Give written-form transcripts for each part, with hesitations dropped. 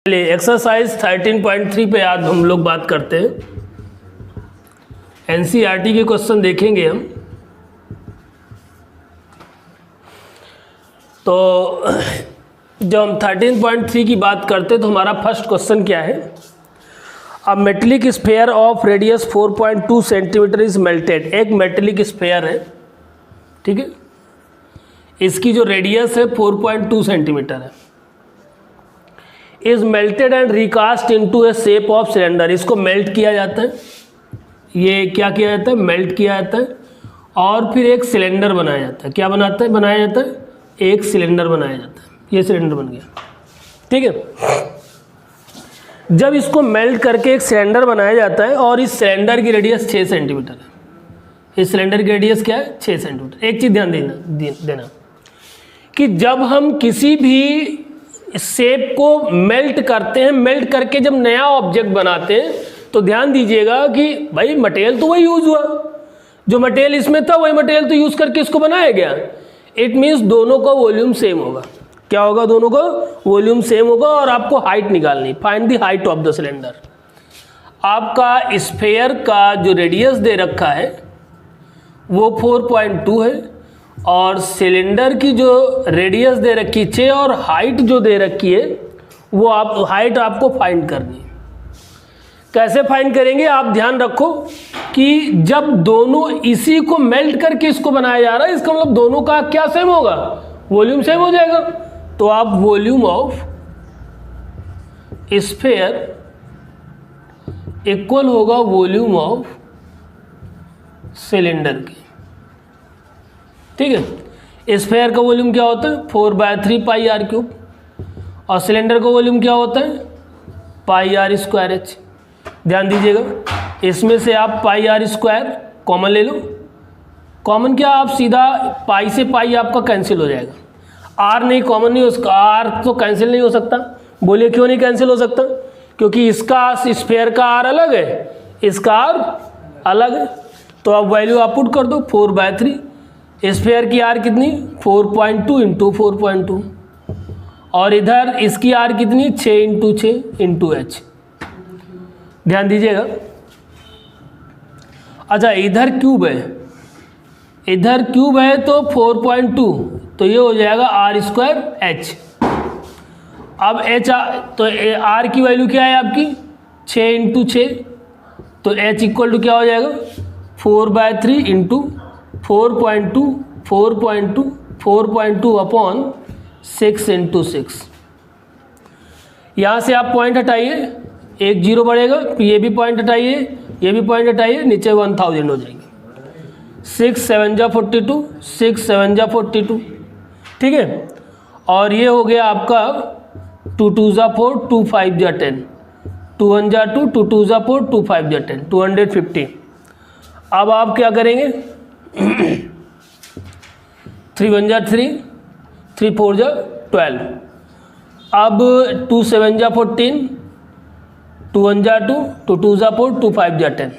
चलिए एक्सरसाइज 13.3 पे आज हम लोग बात करते हैं। एनसीईआरटी के क्वेश्चन देखेंगे हम। तो जब हम 13.3 की बात करते हैं तो हमारा फर्स्ट क्वेश्चन क्या है? A metallic sphere of radius 4.2 centimetre is melted. एक मेटेलिक स्फेयर है, ठीक है, इसकी जो रेडियस है 4.2 सेंटीमीटर है, is melted and recast into A shape of cylinder. इसको मेल्ट किया जाता है, ये क्या किया जाता है? मेल्ट किया जाता है और फिर एक सिलेंडर बनाया जाता है। क्या बनाया जाता है? एक सिलेंडर बनाया जाता है। ये सिलेंडर बन गया, ठीक है। जब इसको मेल्ट करके एक सिलेंडर बनाया जाता है और इस सिलेंडर की रेडियस 6 सेंटीमीटर है। इस सिलेंडर की रेडियस क्या है? 6 सेंटीमीटर। एक चीज़ ध्यान देना कि जब हम किसी भी शेप को मेल्ट करते हैं, मेल्ट करके जब नया ऑब्जेक्ट बनाते हैं तो ध्यान दीजिएगा कि भाई मटेरियल तो वही यूज़ हुआ, जो मटेरियल इसमें था वही मटेरियल तो यूज़ करके इसको बनाया गया। इट मीन्स दोनों का वॉल्यूम सेम होगा। क्या होगा? दोनों का वॉल्यूम सेम होगा। और आपको हाइट निकालनी, find the height of the cylinder. आपका स्फेयर का जो रेडियस दे रखा है वो 4.2 है और सिलेंडर की जो रेडियस दे रखी है 6 और हाइट जो दे रखी है वो हाइट आपको फाइंड करनी है। कैसे फाइंड करेंगे? आप ध्यान रखो कि जब दोनों इसी को मेल्ट करके इसको बनाया जा रहा है, इसका मतलब दोनों का क्या सेम होगा? वॉल्यूम सेम हो जाएगा। तो आप वॉल्यूम ऑफ स्फेयर इक्वल होगा वॉल्यूम ऑफ सिलेंडर के, ठीक है। स्फेयर का वॉल्यूम क्या होता है? 4/3 पाई आर क्यूब और सिलेंडर का वॉल्यूम क्या होता है? पाई आर स्क्वायर एच। ध्यान दीजिएगा, इसमें से आप पाई आर स्क्वायर कॉमन ले लो। कॉमन क्या? आप सीधा पाई से पाई आपका कैंसिल हो जाएगा। आर नहीं, कॉमन नहीं हो सकता, आर तो कैंसिल नहीं हो सकता। बोलिए क्यों नहीं कैंसिल हो सकता? क्योंकि इसका स्फेयर का आर अलग है, इसका आर अलग है। तो आप वैल्यू आप पुट कर दो 4/3। स्फेयर की आर कितनी? 4.2 इंटू 4.2 और इधर इसकी आर कितनी? 6 इंटू 6 इंटू एच। ध्यान दीजिएगा। अच्छा, इधर क्यूब है, इधर क्यूब है तो 4.2, तो ये हो जाएगा आर स्क्वायर एच। अब एच तो आर की वैल्यू क्या है आपकी? 6 इंटू 6, तो एच इक्वल टू क्या हो जाएगा? 4/3 इंटू 4.2 अपॉन 6 इंटू 6। यहाँ से आप पॉइंट हटाइए, एक जीरो बढ़ेगा, ये भी पॉइंट हटाइए, ये भी पॉइंट हटाइए, नीचे 1000 हो जाएंगे। 6 7 जा 42, 6 7 जा 42, ठीक है। और ये हो गया आपका 2 2 जा 4, 2 5 जा 10, 2 1 जा 2, 2 2 जा 4, 2 5 जा 10, 250। अब आप क्या करेंगे? 3 1 जा 3, 3 4 जा 12। अब 2 7 जा 14, 2 1 जा 2, 2 2 जा 4, 2 5 जा 10।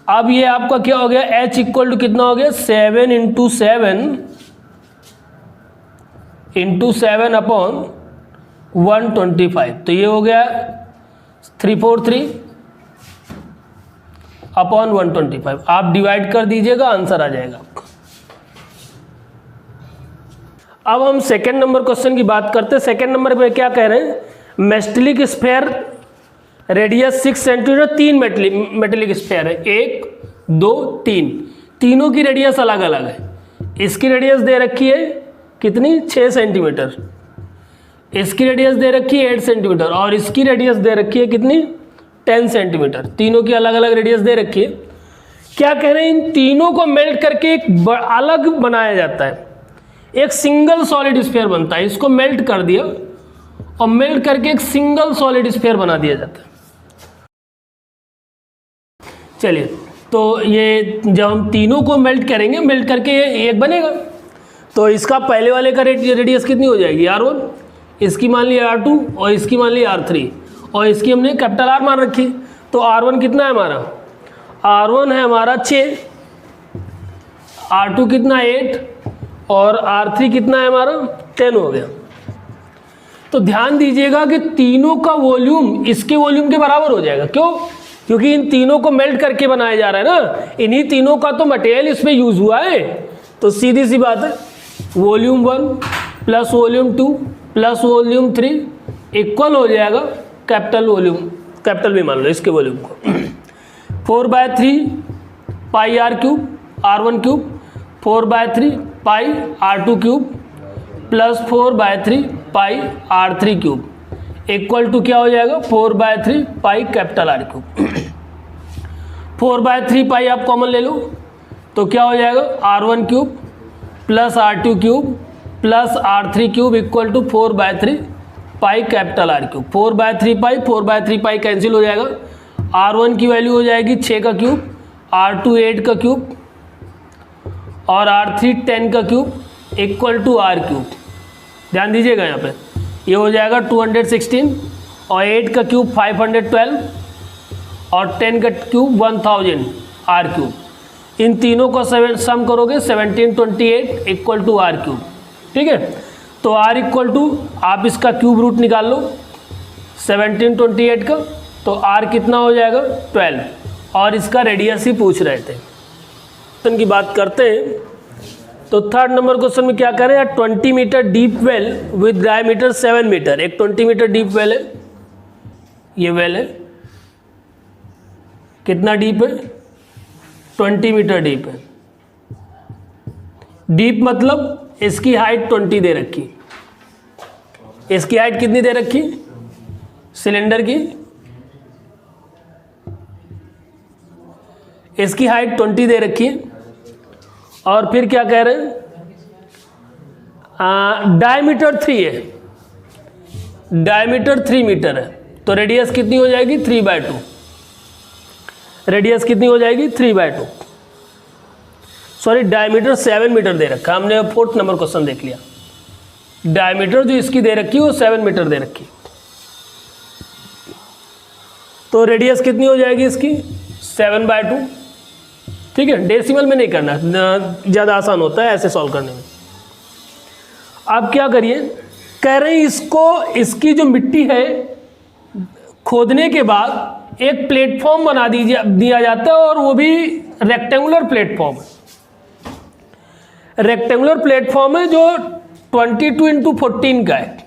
अब ये आपका क्या हो गया? h इक्वल टू कितना हो गया? 7 इंटू 7 अपॉन 125। तो ये हो गया 343 अपॉन 125। आप डिवाइड कर दीजिएगा, आंसर आ जाएगा आपका। अब हम सेकेंड नंबर क्वेश्चन की बात करते हैं। सेकेंड नंबर में क्या कह रहे हैं? Metallic sphere radius 6 centimetre, 3 metallic sphere है, 1 2 3, तीनों की रेडियस अलग अलग है। इसकी रेडियस दे रखी है कितनी? 6 सेंटीमीटर। इसकी रेडियस दे रखी है 8 सेंटीमीटर और इसकी रेडियस दे रखी है कितनी? 10 सेंटीमीटर। तीनों की अलग अलग रेडियस दे रखी है। क्या कह रहे हैं? इन तीनों को मेल्ट करके एक अलग बनाया जाता है, एक सिंगल सॉलिड स्फीयर बनता है। इसको मेल्ट कर दिया और मेल्ट करके एक सिंगल सॉलिड स्फीयर बना दिया जाता है। चलिए, तो ये जब हम तीनों को मेल्ट करेंगे, मेल्ट करके एक बनेगा। तो इसका पहले वाले का रेडियस कितनी हो जाएगी? R1, इसकी मान ली R2 और इसकी मान ली R3 और इसकी हमने कैपिटल R मान रखी। तो R1 कितना है हमारा? R1 है हमारा 6, R2 कितना 8 और R3 कितना है हमारा? 10 हो गया। तो ध्यान दीजिएगा कि तीनों का वॉल्यूम इसके वॉल्यूम के बराबर हो जाएगा। क्यों? क्योंकि इन तीनों को मेल्ट करके बनाया जा रहा है ना, इन्हीं तीनों का तो मटेरियल इसमें यूज हुआ है। तो सीधी सी बात है, volume 1 plus volume 2 plus volume 3 equal हो जाएगा कैपिटल वॉल्यूम, कैपिटल भी मान लो इसके वॉल्यूम को 4/3 pi r cube R1 cube 4/3 pi R2 cube plus 4/3 pi R3 cube equal to क्या हो जाएगा 4/3 pi capital R cube. 4/3 pi आप कॉमन ले लो तो क्या हो जाएगा R1 cube plus R2 cube plus R3 cube equal to 4/3 pi capital R cube. 4/3 pi cancel हो जाएगा। R1 की वैल्यू हो जाएगी 6 का क्यूब, R2 8 का क्यूब और R3 10 का cube equal to R cube. ध्यान दीजिएगा यहाँ पे ये हो जाएगा 216 और 8 का क्यूब 512 और 10 का क्यूब 1000 R क्यूब। इन तीनों को सम करोगे 1728 इक्वल टू R क्यूब। ठीक है, तो R इक्वल टू आप इसका क्यूब रूट निकाल लो 1728 का, तो R कितना हो जाएगा 12 और इसका रेडियस ही पूछ रहे थे। क्वेश्चन की बात करते हैं तो थर्ड नंबर क्वेश्चन में क्या करें, 20 meter deep well with diameter 7 meter. एक 20 मीटर डीप वेल है, ये वेल है, कितना डीप है 20 मीटर डीप है। डीप मतलब इसकी हाइट 20 दे रखी। इसकी हाइट कितनी दे रखी सिलेंडर की, इसकी हाइट 20 दे रखी है और फिर क्या कह रहे हैं डायमीटर 3 है, डायमीटर 3 मीटर है, तो रेडियस कितनी हो जाएगी 3/2। रेडियस कितनी हो जाएगी 3/2। सॉरी, डायमीटर 7 मीटर दे रखा, हमने 4th नंबर क्वेश्चन देख लिया। डायमीटर जो इसकी दे रखी है वो 7 मीटर दे रखी, तो रेडियस कितनी हो जाएगी इसकी 7/2। ठीक है, डेसिमल में नहीं करना, ज़्यादा आसान होता है ऐसे सॉल्व करने में। अब क्या करिए, कह रहे हैं इसको, इसकी जो मिट्टी है खोदने के बाद एक प्लेटफॉर्म बना दिया जाता है और वो भी रेक्टेंगुलर प्लेटफॉर्म है। रेक्टेंगुलर प्लेटफॉर्म है जो 22 × 14 का है।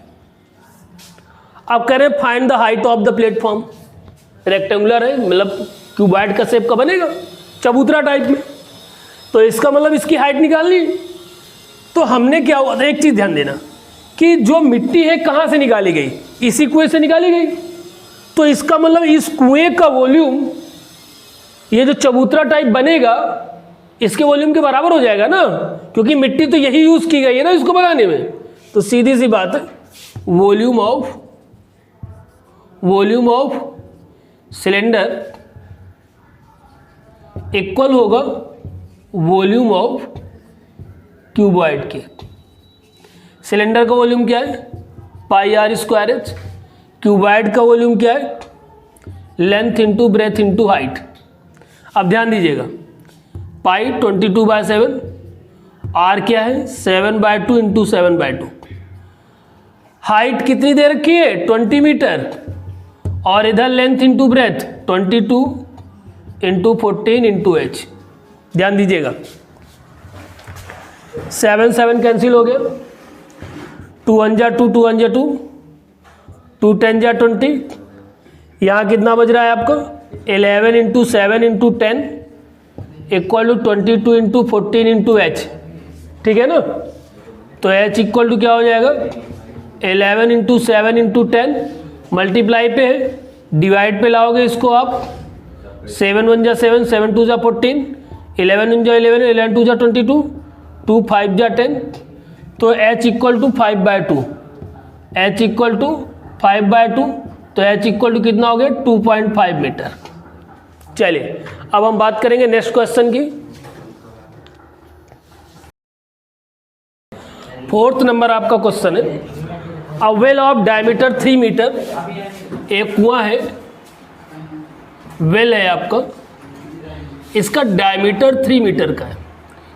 अब कह रहे हैं find the height of the platform. Rectangular है मतलब क्यूबॉइड का शेप का बनेगा, चबूतरा टाइप में, तो इसका मतलब इसकी हाइट निकालनी। तो हमने क्या हुआ था, एक चीज ध्यान देना कि जो मिट्टी है कहाँ से निकाली गई, इसी कुएं से निकाली गई। तो इसका मतलब इस कुएं का वॉल्यूम, ये जो चबूतरा टाइप बनेगा इसके वॉल्यूम के बराबर हो जाएगा ना, क्योंकि मिट्टी तो यही यूज की गई है ना इसको बनाने में। तो सीधी सी बात है, वॉल्यूम ऑफ सिलेंडर इक्वल होगा वॉल्यूम ऑफ क्यूबॉइड के। सिलेंडर का वॉल्यूम क्या है πr²h, क्यूबॉइड का वॉल्यूम क्या है length into breadth into height. अब ध्यान दीजिएगा, पाई 22/7, आर क्या है 7/2 इंटू 7/2। हाइट कितनी दे रखी है 20 मीटर और इधर length into breadth 22 into 14 into H. ध्यान दीजिएगा 7 कैंसिल हो गया, 2 1 जा 2, 2 1 जा 2, 2 10 जा 20। यहाँ कितना बज रहा है आपका 11 into 7 into 10 equal to 22 into 14 into h. ठीक है ना, तो एच इक्वल टू क्या हो जाएगा 11 इंटू 7 इंटू 10 मल्टीप्लाई पे है, डिवाइड पे लाओगे इसको आप 7 1 जा 7, 7 2 जा 14, 11 1 जा 11, 11 2 जा 22, 2 5 जा 10, तो h equal to 5/2, h equal to 5/2, तो h इक्वल टू कितना हो गया 2.5 मीटर। चलिए अब हम बात करेंगे नेक्स्ट क्वेश्चन की। 4th नंबर आपका क्वेश्चन है, a well of diameter 3 meter. एक कुआं है, वेल है आपका, इसका डायमीटर 3 मीटर का है।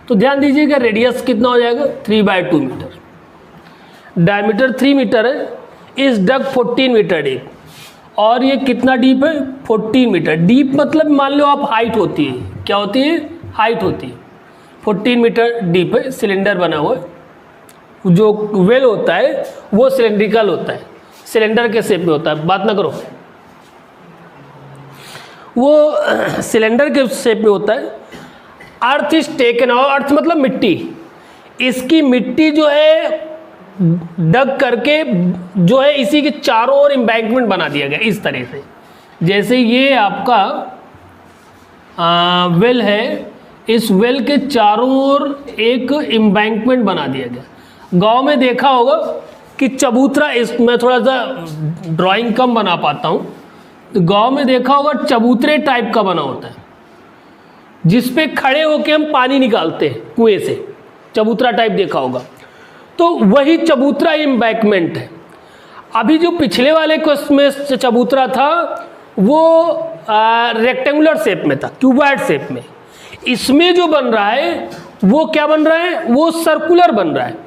तो ध्यान दीजिएगा रेडियस कितना हो जाएगा 3/2 मीटर। डायमीटर 3 मीटर है, इज डग 14 मीटर डीप, और ये कितना डीप है? 14 मीटर डीप। मतलब मान लो आप हाइट होती है, क्या होती है? हाइट होती है। 14 मीटर डीप है, सिलेंडर बना हुआ है। जो वेल होता है वो सिलेंड्रिकल होता है, सिलेंडर के शेप में होता है। बात ना करो, वो सिलेंडर के शेप में होता है। अर्थ इज टेकन, और अर्थ मतलब मिट्टी, इसकी मिट्टी जो है डग करके जो है इसी के चारों ओर एम्बैंकमेंट बना दिया गया इस तरह से। जैसे ये आपका वेल है, इस वेल के चारों ओर एक एम्बैंकमेंट बना दिया गया। गांव में देखा होगा कि चबूतरा, इसमें थोड़ा सा ड्राइंग कम बना पाता हूँ, तो गांव में देखा होगा चबूतरे टाइप का बना होता है, जिस पे खड़े होके हम पानी निकालते हैं कुएं से, चबूतरा टाइप देखा होगा। तो वही चबूतरा एम्बैंकमेंट है। अभी जो पिछले वाले क्वेश्चन में चबूतरा था वो रेक्टेंगुलर शेप में था, क्यूबॉइड शेप में। इसमें जो बन रहा है वो क्या बन रहा है? वो सर्कुलर बन रहा है।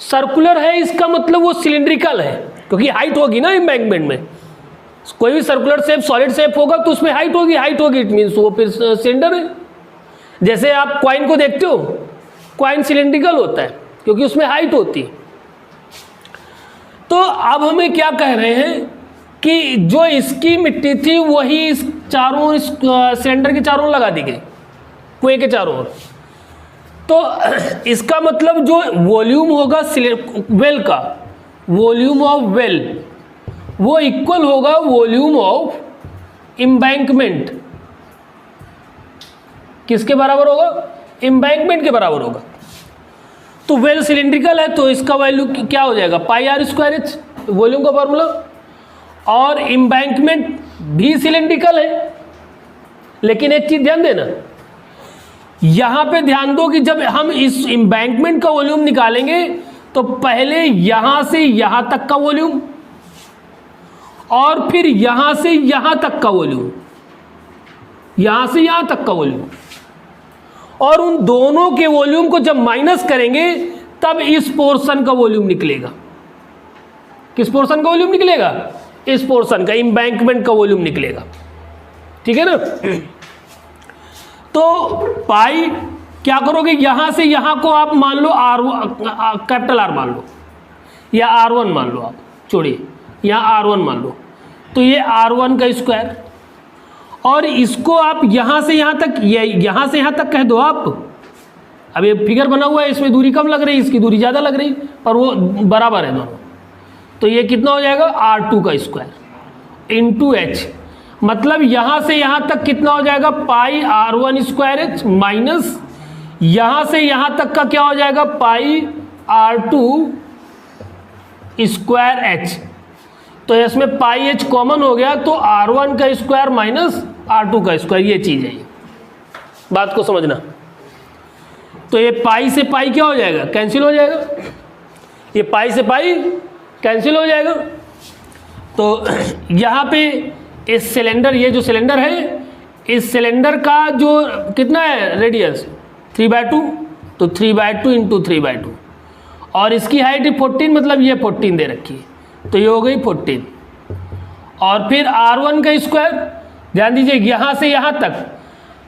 सर्कुलर है इसका मतलब वो सिलिंड्रिकल है, क्योंकि हाइट होगी ना एम्बैंकमेंट में। कोई भी सर्कुलर शेप, सॉलिड शेप होगा तो उसमें हाइट होगी, हाइट होगी इट मीन्स वो फिर सिलेंडर है। जैसे आप कॉइन को देखते हो, कॉइन सिलिंड्रिकल होता है क्योंकि उसमें हाइट होती है। तो अब हमें क्या कह रहे हैं कि जो इसकी मिट्टी थी वही इस चारों, इस सिलेंडर के चारों लगा दी गई, कुएं के चारों ओर। तो इसका मतलब जो वॉल्यूम होगा वेल का, वॉल्यूम ऑफ वेल, वो इक्वल होगा वॉल्यूम ऑफ एम्बैंकमेंट। किसके बराबर होगा? एम्बैंकमेंट के बराबर होगा। तो वेल सिलिंड्रिकल है तो इसका वैल्यू क्या हो जाएगा? पाई आर स्क्वायर एच, वॉल्यूम का फॉर्मूला। और एम्बैंकमेंट भी सिलिंड्रिकल है, लेकिन एक चीज ध्यान देना, यहां पे ध्यान दो कि जब हम इस एम्बैंकमेंट का वॉल्यूम निकालेंगे तो पहले यहां से यहां तक का वॉल्यूम और फिर यहां से यहां तक का वॉल्यूम, यहां से यहां तक का वॉल्यूम, और उन दोनों के वॉल्यूम को जब माइनस करेंगे तब इस पोर्शन का वॉल्यूम निकलेगा। किस पोर्शन का वॉल्यूम निकलेगा? इस पोर्शन का, एम्बैंकमेंट का वॉल्यूम निकलेगा। ठीक है ना? तो पाई क्या करोगे, यहां से यहां को आप मान लो कैपिटल आर मान लो, या R1 मान लो, आप छोड़िए, यहां R1 मान लो, तो ये R1 का स्क्वायर, और इसको आप यहां से यहां तक, यहां से यहां तक कह दो आप। अब ये फिगर बना हुआ है, इसमें दूरी कम लग रही है, इसकी दूरी ज़्यादा लग रही, पर वो बराबर है दोनों। तो ये कितना हो जाएगा? R2 का स्क्वायर इंटू एच, मतलब यहां से यहां तक कितना हो जाएगा? पाई R1 स्क्वायर एच माइनस यहां से यहां तक का क्या हो जाएगा? पाई R2 स्क्वायर एच। तो इसमें पाई एच कॉमन हो गया, तो R1 का स्क्वायर माइनस R2 का स्क्वायर, ये चीज है। ये बात को समझना। तो ये पाई से पाई क्या हो जाएगा? कैंसिल हो जाएगा। ये पाई से पाई कैंसिल हो जाएगा। तो यहाँ पे इस सिलेंडर, ये जो सिलेंडर है, इस सिलेंडर का जो कितना है रेडियस? 3/2, तो 3/2 इंटू 3/2, और इसकी हाइट 14, मतलब ये 14 दे रखी है, तो ये हो गई 14। और फिर R1 का स्क्वायर, ध्यान दीजिए यहाँ से यहाँ तक,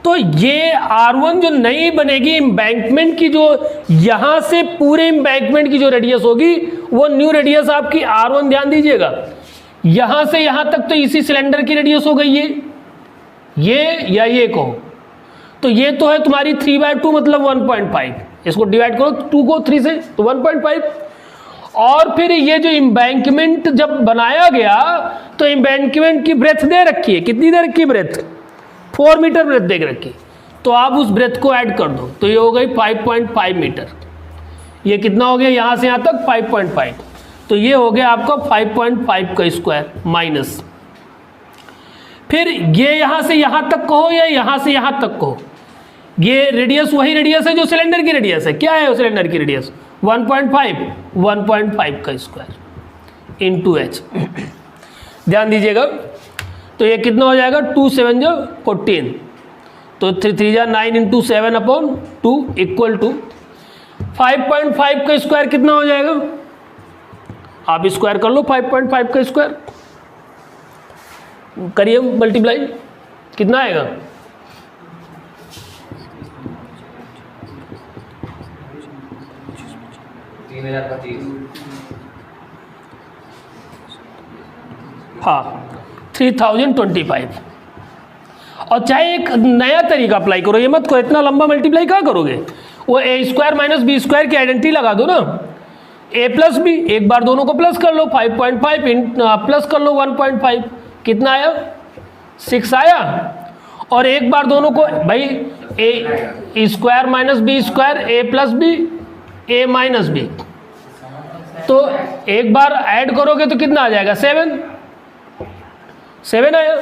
तो ये R1 जो नई बनेगी एम्बैंकमेंट की, जो यहाँ से पूरे एम्बैंकमेंट की जो रेडियस होगी वो न्यू रेडियस आपकी R1, ध्यान दीजिएगा। यहाँ से यहाँ तक तो इसी सिलेंडर की रेडियस हो गई ये या ये कहो, तो ये तो है तुम्हारी 3/2 मतलब 1.5, इसको डिवाइड करो 2 को 3 से तो 1.5। और फिर ये जो एम्बैंकमेंट जब बनाया गया तो एम्बैंकमेंट की ब्रेथ दे रखी है, कितनी दे रखी है ब्रेथ? 4 मीटर ब्रेथ दे रखी, तो आप उस ब्रेथ को ऐड कर दो, तो ये हो गई 5.5 मीटर। ये कितना हो गया? यहाँ से यहाँ तक 5.5, तो ये हो गया आपका 5.5 का स्क्वायर माइनस, फिर ये यहाँ से यहाँ तक कहो या यहाँ से यहाँ तक कहो, ये रेडियस वही रेडियस है जो सिलेंडर की रेडियस है। क्या है वो सिलेंडर की रेडियस? 1.5 का स्क्वायर इंटू एच। ध्यान दीजिएगा, तो ये कितना हो जाएगा? 2 7 जो 14, तो 3 3 जा 9 इंटू 7/2 इक्वल टू 5.5 का स्क्वायर कितना हो जाएगा? आप स्क्वायर कर लो 5.5 का स्क्वायर, करिए मल्टीप्लाई, कितना आएगा? हाँ 3025। और चाहे एक नया तरीका अप्लाई करो, ये मत को इतना लंबा मल्टीप्लाई क्या करोगे, वो ए स्क्वायर माइनस बी स्क्वायर की आइडेंटिटी लगा दो ना, ए प्लस बी, एक बार दोनों को प्लस कर लो, 5.5 प्लस कर लो 1.5, कितना आया? 6 आया। और एक बार दोनों को भाई ए स्क्वायर माइनस बी स्क्वायर, ए प्लस बी, ए माइनस बी, तो एक बार ऐड करोगे तो कितना आ जाएगा? 7 आया।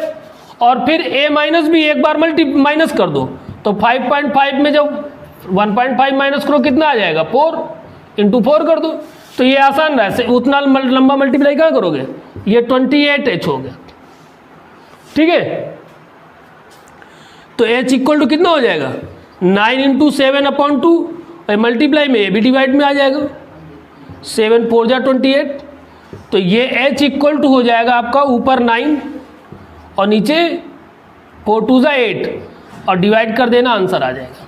और फिर a माइनस बी एक बार माइनस कर दो, तो 5.5 में जब 1.5 माइनस करो कितना आ जाएगा? 4 इंटू 4 कर दो। तो ये आसान रहा है, उतना लंबा मल्टीप्लाई कहाँ करोगे? ये 28h हो गया, ठीक है। तो h इक्वल टू कितना हो जाएगा? 9 इंटू 7/2, मल्टीप्लाई में ए भी डिवाइड में आ जाएगा, 7 4 जा 28। तो ये h इक्वल टू हो जाएगा आपका ऊपर 9 और नीचे 4 2 जा 8, और डिवाइड कर देना, आंसर आ जाएगा।